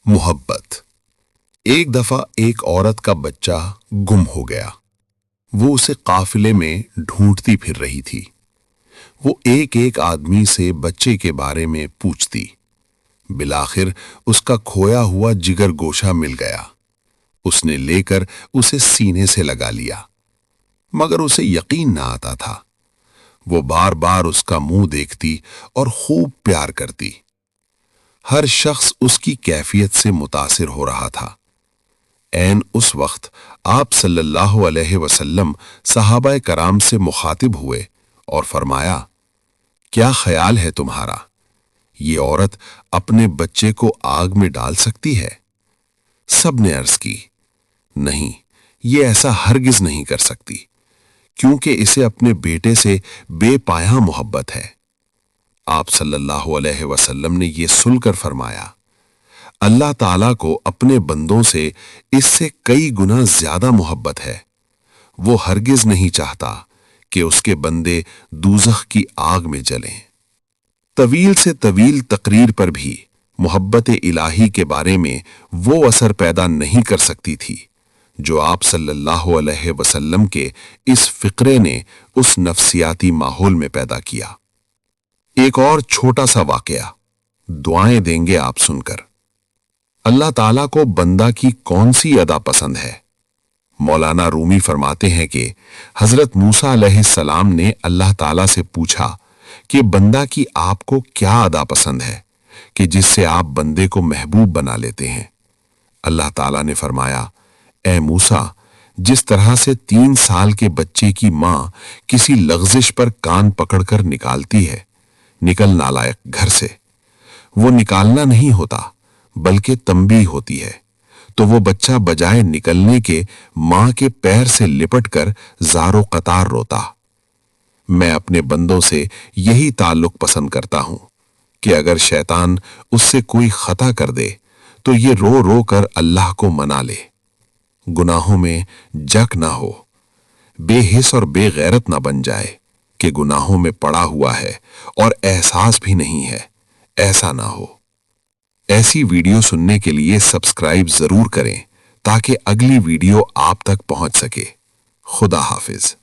محبت۔ ایک دفعہ ایک عورت کا بچہ گم ہو گیا۔ وہ اسے قافلے میں ڈھونڈتی پھر رہی تھی۔ وہ ایک ایک آدمی سے بچے کے بارے میں پوچھتی۔ بالآخر اس کا کھویا ہوا جگر گوشہ مل گیا۔ اس نے لے کر اسے سینے سے لگا لیا، مگر اسے یقین نہ آتا تھا۔ وہ بار بار اس کا منہ دیکھتی اور خوب پیار کرتی۔ ہر شخص اس کی کیفیت سے متاثر ہو رہا تھا۔ عین اس وقت آپ صلی اللہ علیہ وسلم صحابہ کرام سے مخاطب ہوئے اور فرمایا، کیا خیال ہے تمہارا؟ یہ عورت اپنے بچے کو آگ میں ڈال سکتی ہے؟ سب نے عرض کی، نہیں، یہ ایسا ہرگز نہیں کر سکتی، کیونکہ اسے اپنے بیٹے سے بے پایاں محبت ہے۔ آپ صلی اللہ علیہ وسلم نے یہ سن کر فرمایا، اللہ تعالیٰ کو اپنے بندوں سے اس سے کئی گنا زیادہ محبت ہے۔ وہ ہرگز نہیں چاہتا کہ اس کے بندے دوزخ کی آگ میں جلیں۔ طویل سے طویل تقریر پر بھی محبت الہی کے بارے میں وہ اثر پیدا نہیں کر سکتی تھی جو آپ صلی اللہ علیہ وسلم کے اس فقرے نے اس نفسیاتی ماحول میں پیدا کیا۔ ایک اور چھوٹا سا واقعہ، دعائیں دیں گے آپ سن کر۔ اللہ تعالیٰ کو بندہ کی کون سی ادا پسند ہے؟ مولانا رومی فرماتے ہیں کہ حضرت موسیٰ علیہ السلام نے اللہ تعالیٰ سے پوچھا کہ بندہ کی آپ کو کیا ادا پسند ہے کہ جس سے آپ بندے کو محبوب بنا لیتے ہیں؟ اللہ تعالیٰ نے فرمایا، اے موسیٰ، جس طرح سے 3 سال کے بچے کی ماں کسی لغزش پر کان پکڑ کر نکالتی ہے، نکل نالائق گھر سے، وہ نکالنا نہیں ہوتا بلکہ تنبیہ ہوتی ہے، تو وہ بچہ بجائے نکلنے کے ماں کے پیر سے لپٹ کر زار و قطار روتا۔ میں اپنے بندوں سے یہی تعلق پسند کرتا ہوں کہ اگر شیطان اس سے کوئی خطا کر دے تو یہ رو رو کر اللہ کو منا لے، گناہوں میں جک نہ ہو، بے حس اور بے غیرت نہ بن جائے کہ گناہوں میں پڑا ہوا ہے اور احساس بھی نہیں ہے، ایسا نہ ہو۔ ایسی ویڈیو سننے کے لیے سبسکرائب ضرور کریں تاکہ اگلی ویڈیو آپ تک پہنچ سکے۔ خدا حافظ۔